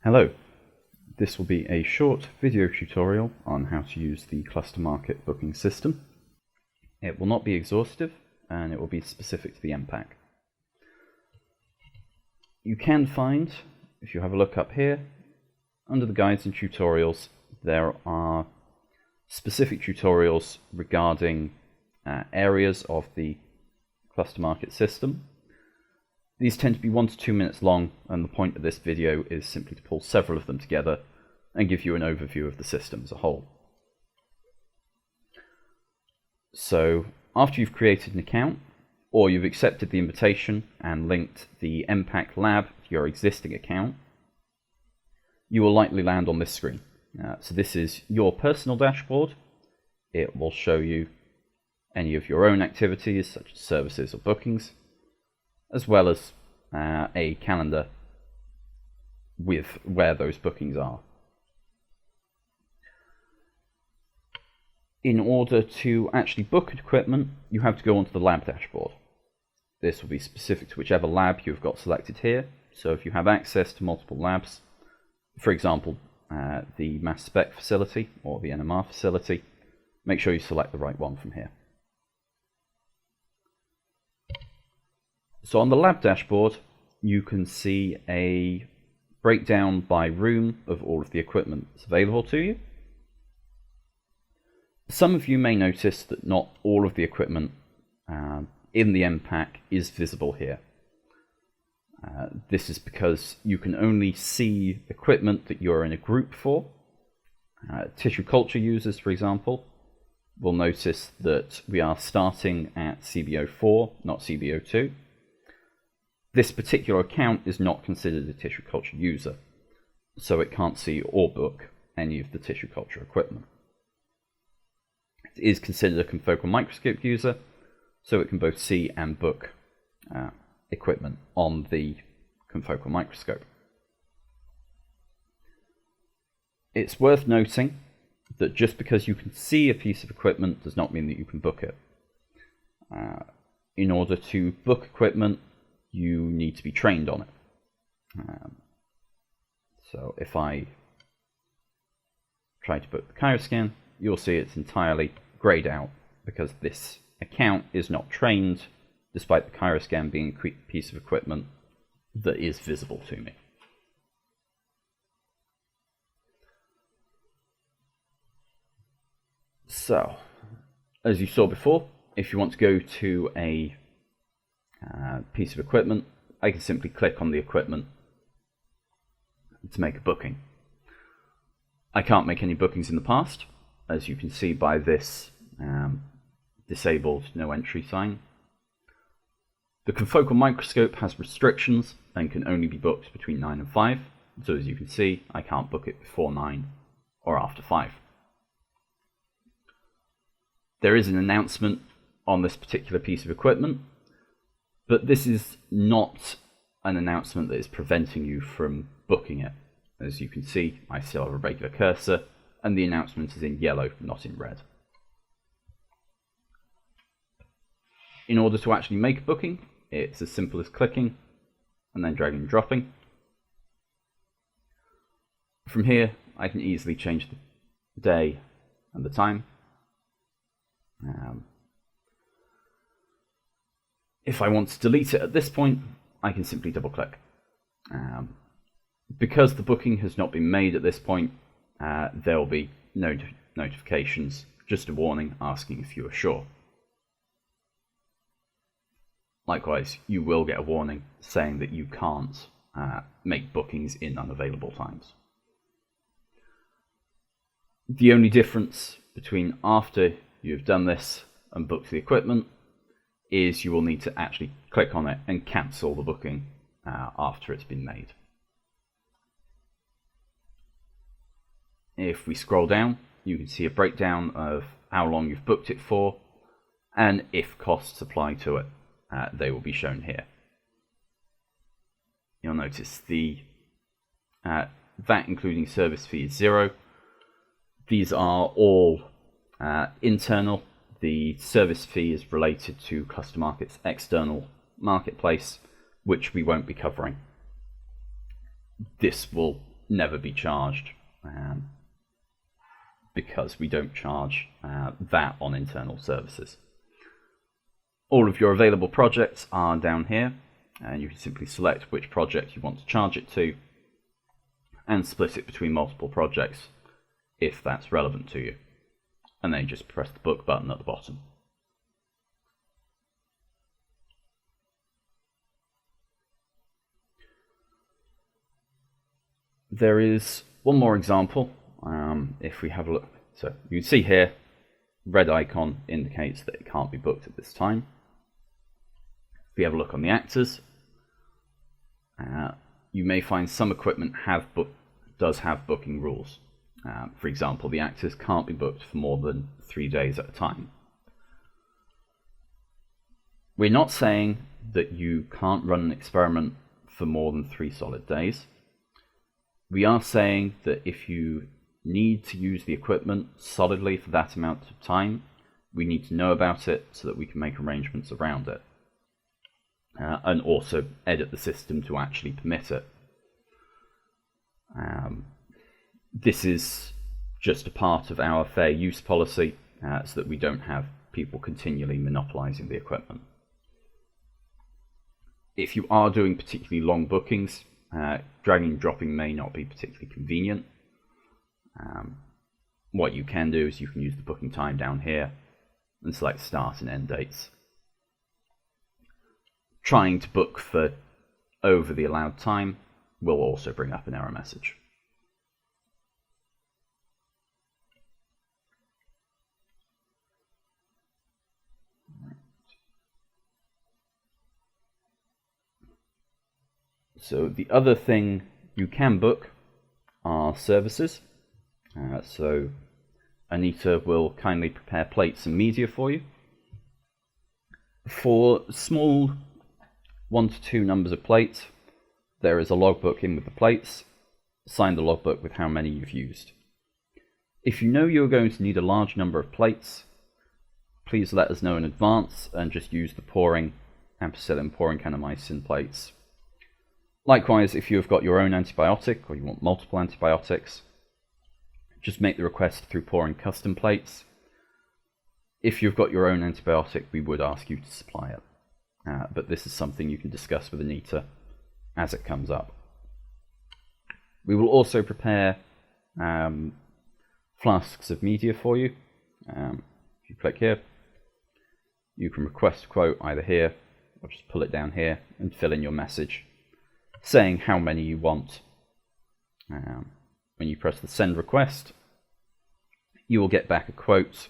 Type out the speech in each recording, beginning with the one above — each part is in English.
Hello, this will be a short video tutorial on how to use the cluster market booking system. It will not be exhaustive and it will be specific to the MPAC. You can find, if you have a look up here, under the guides and tutorials, there are specific tutorials regarding areas of the cluster market system. These tend to be 1 to 2 minutes long, and the point of this video is simply to pull several of them together and give you an overview of the system as a whole. So after you've created an account, or you've accepted the invitation and linked the MPAC lab to your existing account, you will likely land on this screen. So this is your personal dashboard. It will show you any of your own activities, such as services or bookings, as well as a calendar with where those bookings are. In order to actually book equipment, you have to go onto the lab dashboard. This will be specific to whichever lab you've got selected here. So if you have access to multiple labs, for example, the mass spec facility or the NMR facility, make sure you select the right one from here. So on the lab dashboard, you can see a breakdown by room of all of the equipment that's available to you. Some of you may notice that not all of the equipment in the MPAC is visible here. This is because you can only see equipment that you're in a group for. Tissue culture users, for example, will notice that we are starting at CBO4, not CBO2. This particular account is not considered a tissue culture user, so it can't see or book any of the tissue culture equipment. It is considered a confocal microscope user, so it can both see and book equipment on the confocal microscope. It's worth noting that just because you can see a piece of equipment does not mean that you can book it. In order to book equipment, you need to be trained on it. So if I try to book the Chiroscan, you'll see it's entirely grayed out because this account is not trained, despite the Chiroscan being a piece of equipment that is visible to me. So, as you saw before, if you want to go to a piece of equipment, I can simply click on the equipment to make a booking. I can't make any bookings in the past, as you can see by this disabled no entry sign. The confocal microscope has restrictions and can only be booked between 9 and 5, so as you can see, I can't book it before 9 or after 5. There is an announcement on this particular piece of equipment, but this is not an announcement that is preventing you from booking it. As you can see, I still have a regular cursor, and the announcement is in yellow, not in red. In order to actually make a booking, it's as simple as clicking and then dragging and dropping. From here, I can easily change the day and the time. If I want to delete it at this point, I can simply double click. Because the booking has not been made at this point, there will be no notifications, just a warning asking if you are sure. Likewise, you will get a warning saying that you can't make bookings in unavailable times. The only difference between after you've done this and booked the equipment is you will need to actually click on it and cancel the booking after it's been made. If we scroll down, you can see a breakdown of how long you've booked it for, and if costs apply to it, they will be shown here. You'll notice the VAT including service fee is 0. These are all internal. The service fee is related to Cluster Market's external marketplace, which we won't be covering. This will never be charged because we don't charge that on internal services. All of your available projects are down here, and you can simply select which project you want to charge it to and split it between multiple projects if that's relevant to you. And then you just press the book button at the bottom. There is one more example. If we have a look, so you can see here, red icon indicates that it can't be booked at this time. If we have a look on the actors, you may find some equipment does have booking rules. For example, the actors can't be booked for more than 3 days at a time. We're not saying that you can't run an experiment for more than 3 solid days. We are saying that if you need to use the equipment solidly for that amount of time, we need to know about it so that we can make arrangements around it. And also edit the system to actually permit it. This is just a part of our fair use policy so that we don't have people continually monopolizing the equipment. If you are doing particularly long bookings, dragging and dropping may not be particularly convenient. What you can do is you can use the booking time down here and select start and end dates. Trying to book for over the allowed time will also bring up an error message. So the other thing you can book are services. So Anita will kindly prepare plates and media for you. For small 1 to 2 numbers of plates, there is a logbook in with the plates. Sign the logbook with how many you've used. If you know you're going to need a large number of plates, please let us know in advance and just use the pouring ampicillin pouring kanamycin plates. Likewise, if you've got your own antibiotic or you want multiple antibiotics, just make the request through pouring custom plates. If you've got your own antibiotic, we would ask you to supply it. But this is something you can discuss with Anita as it comes up. We will also prepare flasks of media for you. If you click here, you can request a quote either here or just pull it down here and fill in your message saying how many you want. When you press the send request, you will get back a quote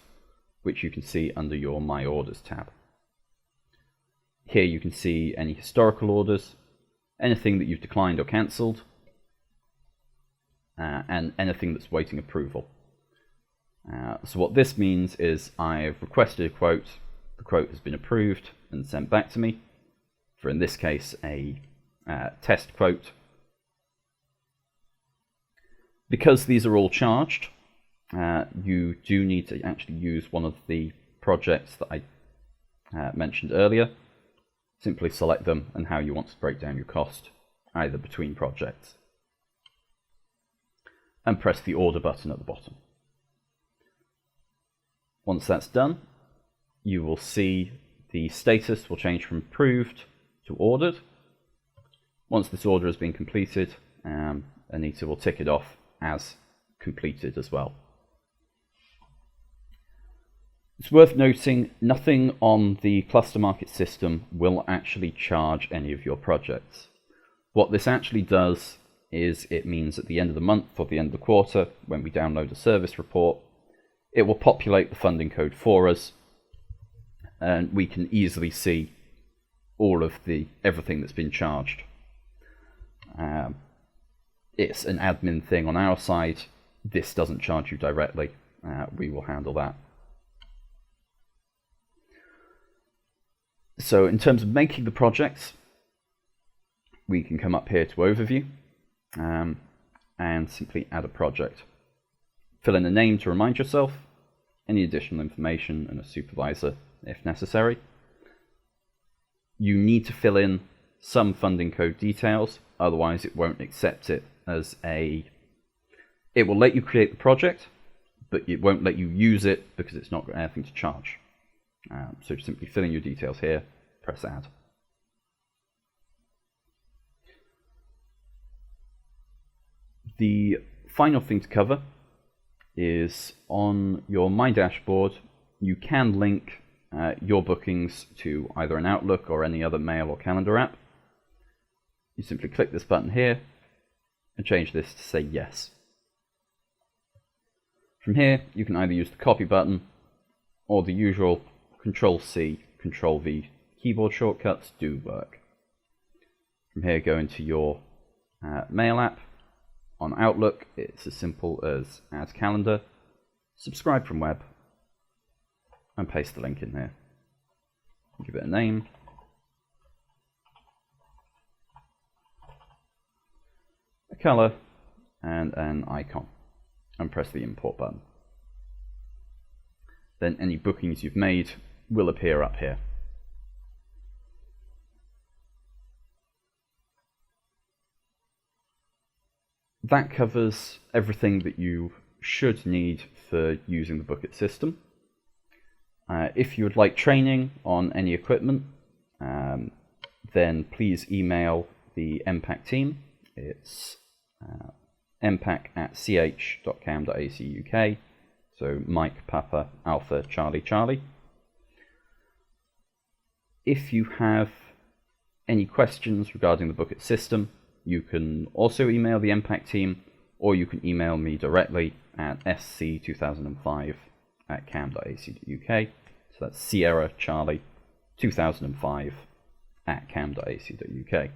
which you can see under your My Orders tab. Here you can see any historical orders, anything that you've declined or cancelled, and anything that's waiting approval. So what this means is I've requested a quote, the quote has been approved and sent back to me, for in this case a test quote. Because these are all charged, you do need to actually use one of the projects that I mentioned earlier. Simply select them and how you want to break down your cost, either between projects. And press the order button at the bottom. Once that's done, you will see the status will change from approved to ordered. Once this order has been completed, Anita will tick it off as completed as well. It's worth noting, nothing on the cluster market system will actually charge any of your projects. What this actually does is it means at the end of the month or the end of the quarter, when we download a service report, it will populate the funding code for us, and we can easily see all of everything that's been charged. It's an admin thing on our side. This doesn't charge you directly. We will handle that. So in terms of making the projects, we can come up here to Overview and simply add a project. Fill in a name to remind yourself, any additional information, and a supervisor if necessary. You need to fill in some funding code details, otherwise it won't accept it as a It will let you create the project, but it won't let you use it because it's not got anything to charge. So simply fill in your details here, press add. The final thing to cover is on your My Dashboard, you can link your bookings to either an Outlook or any other mail or calendar app. You simply click this button here and change this to say yes. From here, you can either use the copy button or the usual Control-C, Control-V keyboard shortcuts do work. From here, go into your mail app. On Outlook, it's as simple as add calendar, subscribe from web, and paste the link in here. Give it a name. A color, and an icon, and press the import button. Then any bookings you've made will appear up here. That covers everything that you should need for using the Bookit system. If you would like training on any equipment, then please email the MPAC team. It's mpac@ch.cam.ac.uk, so Mike, Papa, Alpha, Charlie, Charlie. If you have any questions regarding the Bookit system, you can also email the MPAC team, or you can email me directly at sc2005@cam.ac.uk. So that's Sierra Charlie 2005 @cam.ac.uk.